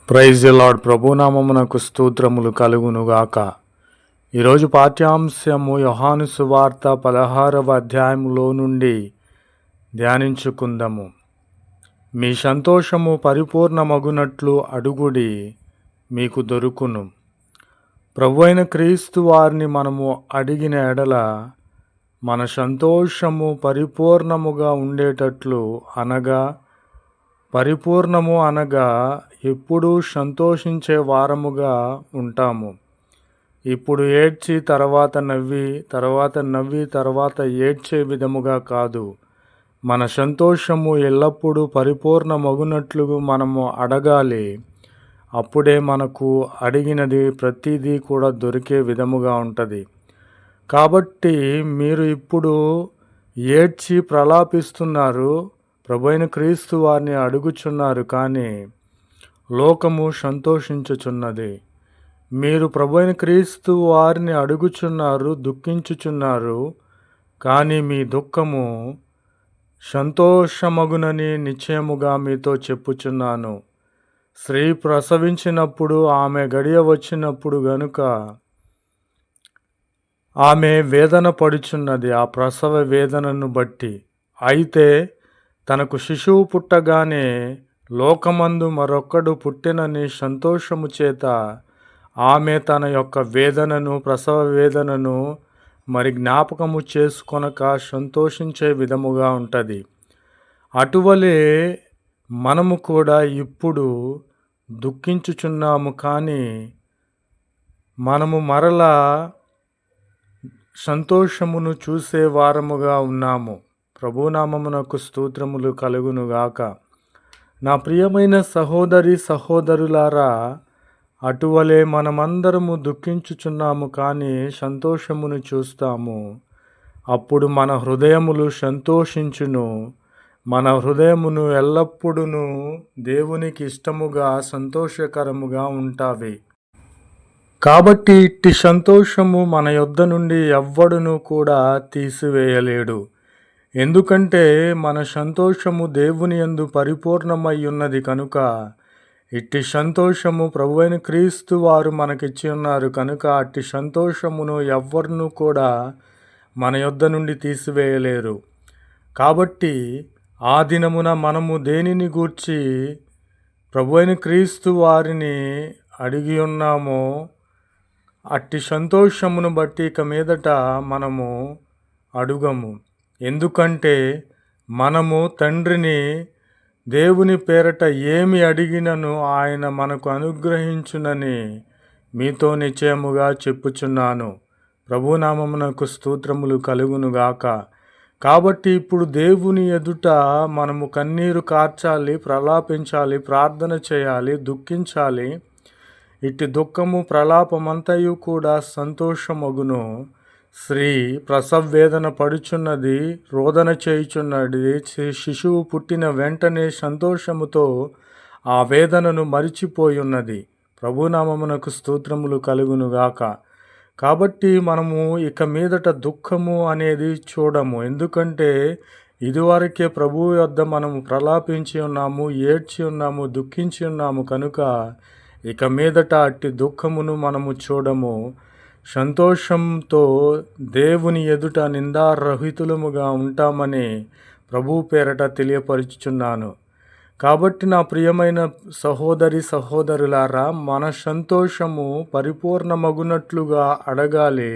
Praise the lord. ప్రభునామమునకు స్తోత్రములు కలుగునుగాక. ఈరోజు పాఠ్యాంశము యోహాను సువార్త 16వ అధ్యాయములో నుండి ధ్యానించుకుందాము. మీ సంతోషము పరిపూర్ణమగునట్లు అడుగుడి, మీకు దొరుకును. ప్రభువైన క్రీస్తు వారిని మనము అడిగిన ఎడల మన సంతోషము పరిపూర్ణముగా ఉండేటట్లు, పరిపూర్ణము అనగా ఎప్పుడూ సంతోషించే వారముగా ఉంటాము. ఇప్పుడు ఏడ్చి తర్వాత నవ్వి, తర్వాత ఏడ్చే విధముగా కాదు. మన సంతోషము ఎల్లప్పుడూ పరిపూర్ణమగునట్లు మనము అడగాలి. అప్పుడే మనకు అడిగినది ప్రతిదీ కూడా దొరికే విధముగా ఉంటుంది. కాబట్టి మీరు ఇప్పుడు ఏడ్చి ప్రలాపిస్తున్నారు, ప్రభువైన క్రీస్తు వారిని అడుగుచున్నారు, కానీ లోకము సంతోషించుచున్నది. మీరు ప్రభువైన క్రీస్తు వారిని అడుగుచున్నారు, దుఃఖించుచున్నారు, కానీ మీ దుఃఖము సంతోషమగునని నిశ్చయముగా మీతో చెప్పుచున్నాను. స్త్రీ ప్రసవించినప్పుడు ఆమె గడియ వచ్చినప్పుడు గనుక ఆమె వేదన పడుచున్నది, ఆ ప్రసవ వేదనను బట్టి. అయితే తనకు శిశువు పుట్టగానే లోకమందు మరొక్కడు పుట్టినని సంతోషము చేత ఆమె తన యొక్క వేదనను, ప్రసవ వేదనను మరి జ్ఞాపకము చేసుకొనక సంతోషించే విధముగా ఉంటుంది. అటువలే మనము కూడా ఇప్పుడు దుఃఖించుచున్నాము, కానీ మనము మరలా సంతోషమును చూసే వారముగా ఉన్నాము. ప్రభునామమునకు స్తోత్రములు కలుగునుగాక. నా ప్రియమైన సహోదరులారా, అటువలే మనమందరము దుఃఖించుచున్నాము, కానీ సంతోషమును చూస్తాము. అప్పుడు మన హృదయములు సంతోషించును. మన హృదయమును ఎల్లప్పుడూ దేవునికి ఇష్టముగా, సంతోషకరముగా ఉంటావి. కాబట్టి ఇట్టి సంతోషము మన యొద్ద నుండి ఎవ్వడును కూడా తీసివేయలేడు. ఎందుకంటే మన సంతోషము దేవుని యందు పరిపూర్ణమై ఉన్నది కనుక. ఇట్టి సంతోషము ప్రభువైన క్రీస్తు వారు మనకిచ్చి ఉన్నారు కనుక అట్టి సంతోషమును ఎవ్వరును కూడా మన యొద్ద నుండి తీసివేయలేరు. కాబట్టి ఆ దినమున మనము దేనిని గూర్చి ప్రభువైన క్రీస్తు వారిని అడిగి ఉన్నామో అట్టి సంతోషమును బట్టి ఇక మీదట మనము అడుగము. ఎందుకంటే మనము తండ్రిని దేవుని పేరట ఏమి అడిగినను ఆయన మనకు అనుగ్రహించునని మీతో నిశ్చయముగా చెప్పుచున్నాను. ప్రభునామమునకు స్తోత్రములు కలుగునుగాక. కాబట్టి ఇప్పుడు దేవుని ఎదుట మనము కన్నీరు కార్చాలి, ప్రలాపించాలి, ప్రార్థన చేయాలి, దుఃఖించాలి. ఇట్టి దుఃఖము ప్రలాపమంతయు కూడా సంతోషమగును. స్త్రీ ప్రసవవేదన పడుచున్నది, రోదన చేయుచున్నది. శిశువు పుట్టిన వెంటనే సంతోషముతో ఆ వేదనను మరిచిపోయున్నది. ప్రభునామమునకు స్తోత్రములు కలుగునుగాక. కాబట్టి మనము ఇక మీదట దుఃఖము అనేది చూడము. ఎందుకంటే ఇదివరకే ప్రభువు యొద్ద మనము ప్రలాపించి ఉన్నాము, ఏడ్చి ఉన్నాము, దుఃఖించి ఉన్నాము కనుక ఇక మీదట అట్టి దుఃఖమును మనము చూడము. సంతోషంతో దేవుని ఎదుట నిందారహితులముగా ఉంటామని ప్రభు పేరట తెలియపరుచుచున్నాను. కాబట్టి నా ప్రియమైన సహోదరులారా, మన సంతోషము పరిపూర్ణమగునట్లుగా అడగాలి.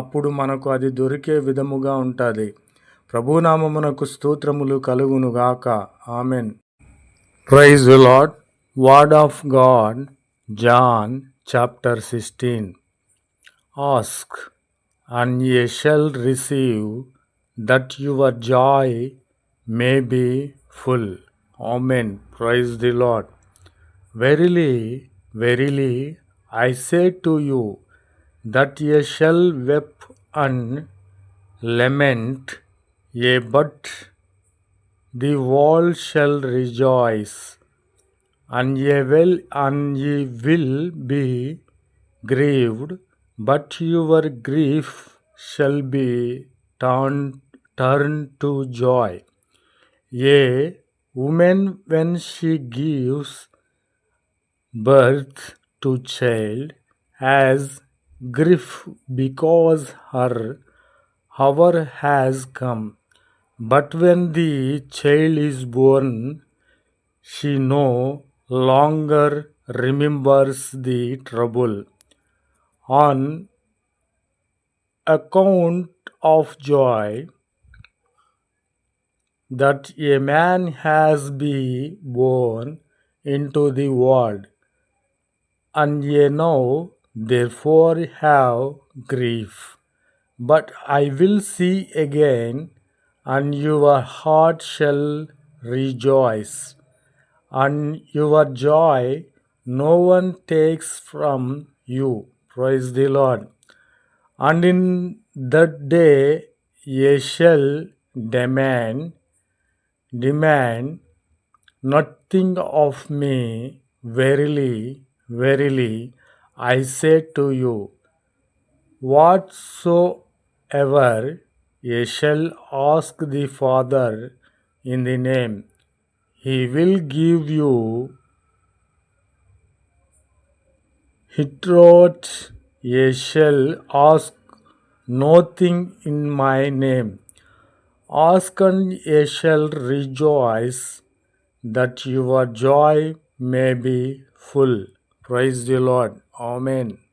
అప్పుడు మనకు అది దొరికే విధముగా ఉంటుంది. ప్రభునామమునకు స్తోత్రములు కలుగునుగాక. Amen. Praise the lord. Word of God, John chapter 16. Ask, and ye shall receive, that your joy may be full. Amen. Praise the Lord. Verily, verily, I say to you, that ye shall weep and lament, yea, but the world shall rejoice. And ye will be grieved, but your grief shall be turned to joy. Yea, woman, when she gives birth to child as grief because her hour has come. But when the child is born, she no longer remembers the trouble on account of joy that a man has been born into the world, and ye now therefore have grief. But I will see again, and your heart shall rejoice, and your joy no one takes from you. Praise the Lord. And in that day ye shall demand nothing of me. Verily, verily, I say to you, whatsoever ye shall ask the Father in the name, he will give you. Hitherto ye shall ask nothing in my name. Ask and ye shall rejoice, that your joy may be full. Praise the Lord. Amen.